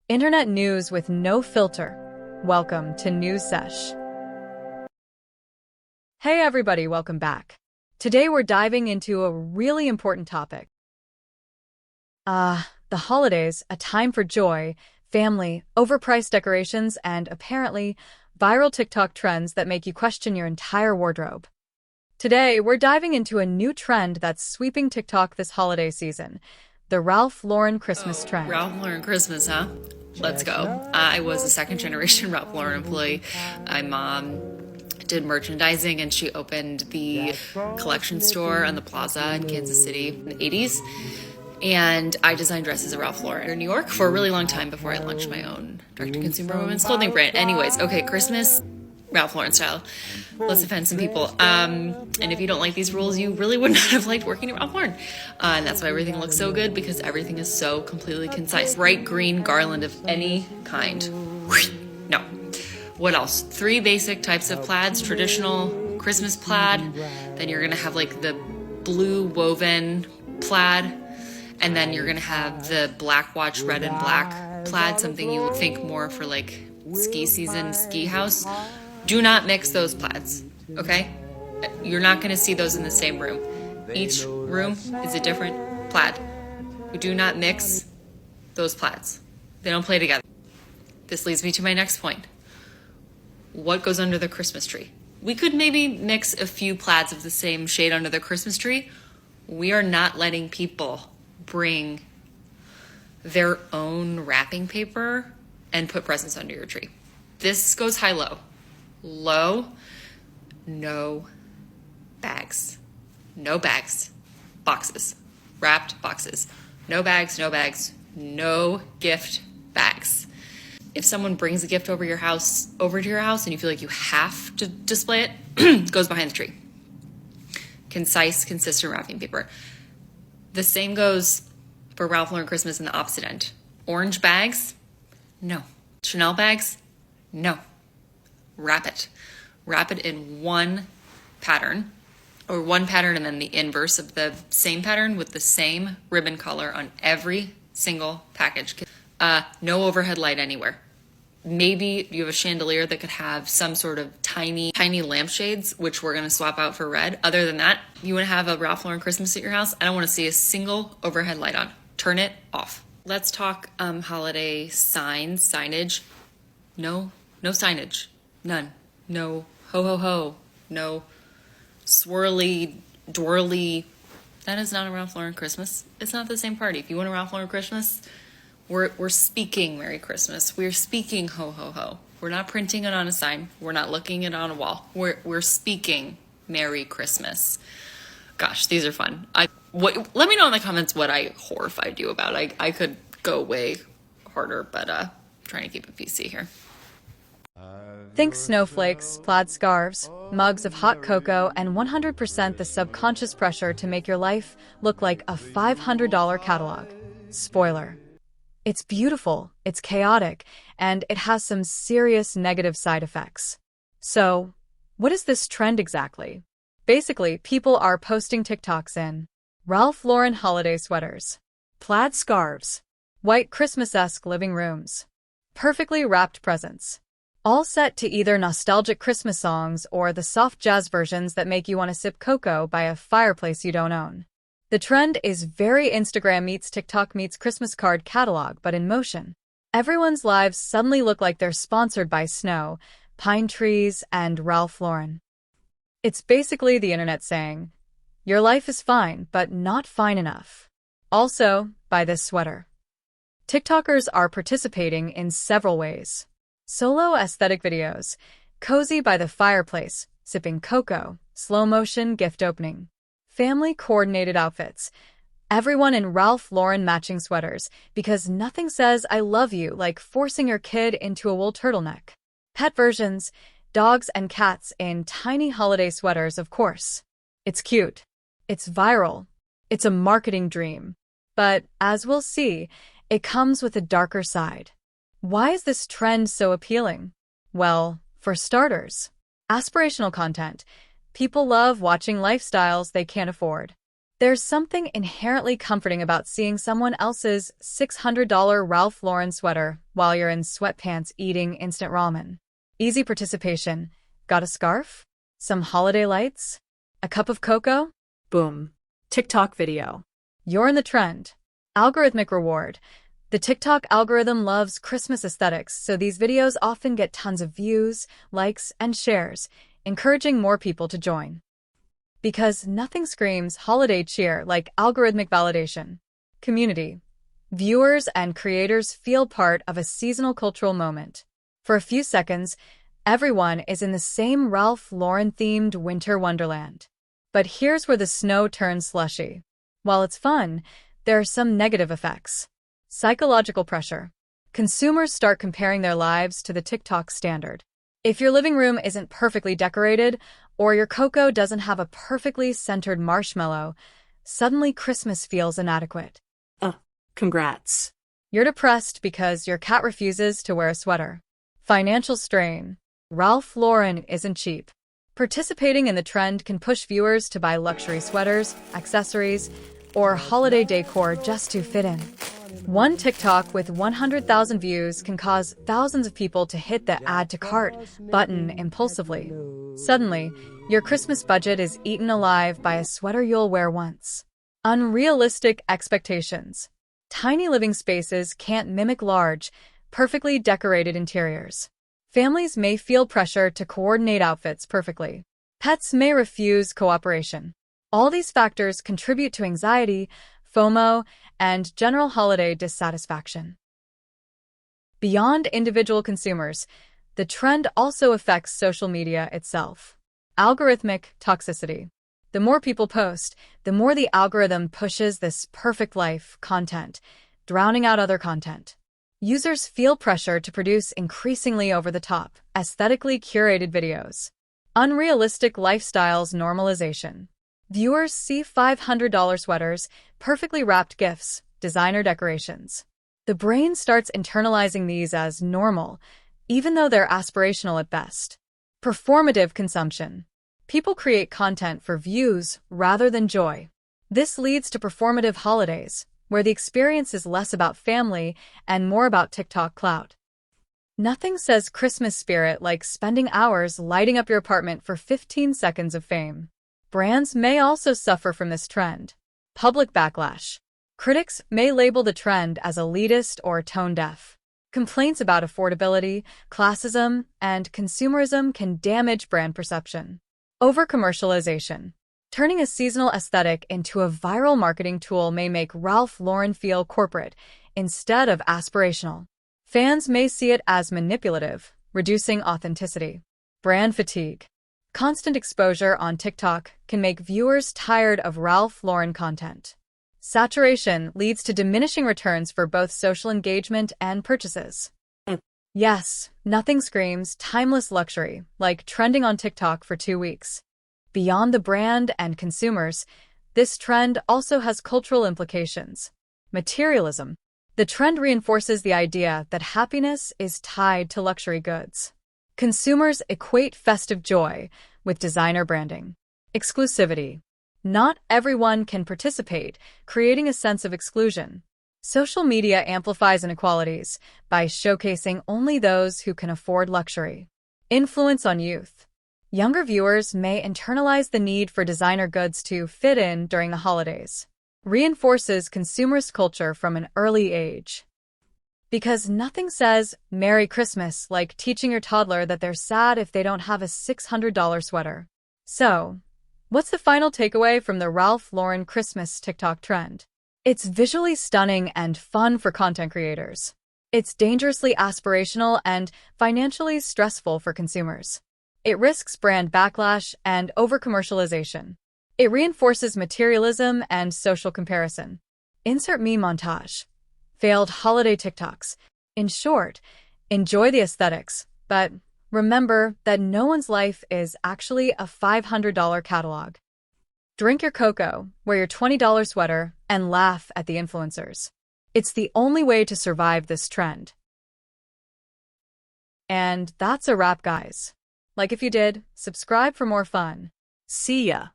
Internet news with no filter. Welcome to News Sesh. Hey everybody, welcome back. Today we're diving into a really important topic. The holidays, a time for joy, family, overpriced decorations, and apparently viral TikTok trends that make you question your entire wardrobe. Today, we're diving into a new trend that's sweeping TikTok this holiday season, the Ralph Lauren Christmas trend. Ralph Lauren Christmas, huh? Let's go. I was a second generation Ralph Lauren employee. My mom did merchandising and she opened the collection store on the plaza in Kansas City in the 80s. And I designed dresses at Ralph Lauren in New York for a really long time before I launched my own direct-to-consumer women's clothing brand. Anyways, okay, Christmas, Ralph Lauren style. Let's offend some people. And if you don't like these rules, you really would not have liked working at Ralph Lauren. And that's why everything looks so good, because everything is so completely concise. Bright green garland of any kind. No. What else? 3 basic types of plaids. Traditional Christmas plaid. Then you're going to have like the blue woven plaid. And then you're going to have the black watch red and black plaid, something you would think more for like ski season, ski house. Do not mix those plaids, okay? You're not going to see those in the same room. Each room is a different plaid. We do not mix those plaids. They don't play together. This leads me to my next point. What goes under the Christmas tree? We could maybe mix a few plaids of the same shade under the Christmas tree. We are not letting people bring their own wrapping paper and put presents under your tree. This goes high-low. Low, no bags. No bags. Boxes. Wrapped boxes. No bags, no bags. No gift bags. If someone brings a gift over to your house and you feel like you have to display it, it goes behind the tree. Concise, consistent wrapping paper. The same goes for Ralph Lauren Christmas in the opposite end. Orange bags? No. Chanel bags? No. Wrap it. Wrap it in one pattern, or one pattern and then the inverse of the same pattern with the same ribbon color on every single package. No overhead light anywhere. Maybe you have a chandelier that could have some sort of tiny lampshades, which we're going to swap out for red. Other than that, you want to have a Ralph Lauren Christmas at your house? I don't want to see a single overhead light on. Turn it off. Let's talk holiday signage. No signage. None. No ho ho ho. No swirly twirly. That is not a Ralph Lauren Christmas. It's not the same party. If you want a Ralph Lauren Christmas, we're speaking Merry Christmas. We're speaking ho ho ho. We're not printing it on a sign. We're not looking it on a wall. We're speaking Merry Christmas. Gosh, these are fun. Let me know in the comments what I horrified you about. I could go way harder, but trying to keep it PC here. Think snowflakes, plaid scarves, mugs of hot cocoa, and 100% the subconscious pressure to make your life look like a $500 catalog. Spoiler. It's beautiful, it's chaotic, and it has some serious negative side effects. So, what is this trend exactly? Basically, people are posting TikToks in Ralph Lauren holiday sweaters, plaid scarves, white Christmas-esque living rooms, perfectly wrapped presents, all set to either nostalgic Christmas songs or the soft jazz versions that make you want to sip cocoa by a fireplace you don't own. The trend is very Instagram meets TikTok meets Christmas card catalog, but in motion. Everyone's lives suddenly look like they're sponsored by snow, pine trees, and Ralph Lauren. It's basically the internet saying, your life is fine, but not fine enough. Also, buy this sweater. TikTokers are participating in several ways. Solo aesthetic videos, cozy by the fireplace, sipping cocoa, slow motion gift opening. Family coordinated outfits. Everyone in Ralph Lauren matching sweaters, because nothing says I love you like forcing your kid into a wool turtleneck. Pet versions, dogs and cats in tiny holiday sweaters, of course. It's cute. It's viral. It's a marketing dream. But, as we'll see, it comes with a darker side. Why is this trend so appealing? Well, for starters, aspirational content. People love watching lifestyles they can't afford. There's something inherently comforting about seeing someone else's $600 Ralph Lauren sweater while you're in sweatpants eating instant ramen. Easy participation. Got a scarf? Some holiday lights? A cup of cocoa? Boom. TikTok video. You're in the trend. Algorithmic reward. The TikTok algorithm loves Christmas aesthetics, so these videos often get tons of views, likes, and shares, encouraging more people to join. Because nothing screams holiday cheer like algorithmic validation. Community. Viewers and creators feel part of a seasonal cultural moment. For a few seconds, everyone is in the same Ralph Lauren-themed winter wonderland. But here's where the snow turns slushy. While it's fun, there are some negative effects. Psychological pressure. Consumers start comparing their lives to the TikTok standard. If your living room isn't perfectly decorated, or your cocoa doesn't have a perfectly centered marshmallow, suddenly Christmas feels inadequate. Congrats. You're depressed because your cat refuses to wear a sweater. Financial strain. Ralph Lauren isn't cheap. Participating in the trend can push viewers to buy luxury sweaters, accessories, or holiday decor just to fit in. One TikTok with 100,000 views can cause thousands of people to hit the Add to Cart button impulsively. Suddenly, your Christmas budget is eaten alive by a sweater you'll wear once. Unrealistic expectations. Tiny living spaces can't mimic large, perfectly decorated interiors. Families may feel pressure to coordinate outfits perfectly. Pets may refuse cooperation. All these factors contribute to anxiety, FOMO, and general holiday dissatisfaction. Beyond individual consumers, the trend also affects social media itself. Algorithmic toxicity. The more people post, the more the algorithm pushes this perfect life content, drowning out other content. Users feel pressure to produce increasingly over-the-top, aesthetically curated videos. Unrealistic lifestyles normalization. Viewers see $500 sweaters, perfectly wrapped gifts, designer decorations. The brain starts internalizing these as normal, even though they're aspirational at best. Performative consumption. People create content for views rather than joy. This leads to performative holidays, where the experience is less about family and more about TikTok clout. Nothing says Christmas spirit like spending hours lighting up your apartment for 15 seconds of fame. Brands may also suffer from this trend. Public backlash. Critics may label the trend as elitist or tone-deaf. Complaints about affordability, classism, and consumerism can damage brand perception. Over-commercialization. Turning a seasonal aesthetic into a viral marketing tool may make Ralph Lauren feel corporate instead of aspirational. Fans may see it as manipulative, reducing authenticity. Brand fatigue. Constant exposure on TikTok can make viewers tired of Ralph Lauren content. Saturation leads to diminishing returns for both social engagement and purchases. Yes, nothing screams timeless luxury like trending on TikTok for 2 weeks. Beyond the brand and consumers, this trend also has cultural implications. Materialism. The trend reinforces the idea that happiness is tied to luxury goods. Consumers equate festive joy with designer branding. Exclusivity. Not everyone can participate, creating a sense of exclusion. Social media amplifies inequalities by showcasing only those who can afford luxury. Influence on youth. Younger viewers may internalize the need for designer goods to fit in during the holidays. Reinforces consumerist culture from an early age. Because nothing says Merry Christmas like teaching your toddler that they're sad if they don't have a $600 sweater. So, what's the final takeaway from the Ralph Lauren Christmas TikTok trend? It's visually stunning and fun for content creators. It's dangerously aspirational and financially stressful for consumers. It risks brand backlash and over-commercialization. It reinforces materialism and social comparison. Insert meme montage. Failed holiday TikToks. In short, enjoy the aesthetics, but remember that no one's life is actually a $500 catalog. Drink your cocoa, wear your $20 sweater, and laugh at the influencers. It's the only way to survive this trend. And that's a wrap, guys. Like if you did, subscribe for more fun. See ya.